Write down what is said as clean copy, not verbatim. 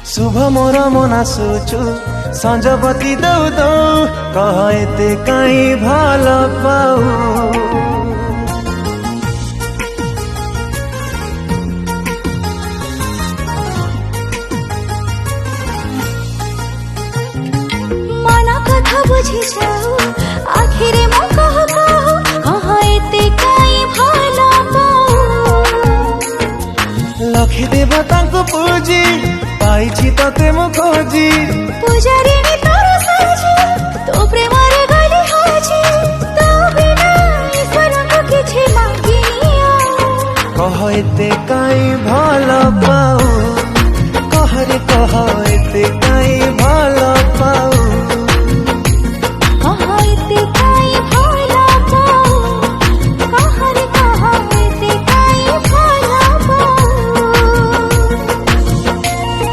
शुभ मोर मना सुचु संजपति दौ दौ कह एते काई भल पाऊ। मन कथा बुझी जाऊ आखिरे मो कह कह एते काई भल पाऊ। लखी देवता को पूजी पाइछि तते मो खोजी पूजारिणी तोर साजी तो प्रेम रे गली हाजी तो बिना ईश्वर को किछि मांगिया। कह एते काई भल पाऊ कह रे कह।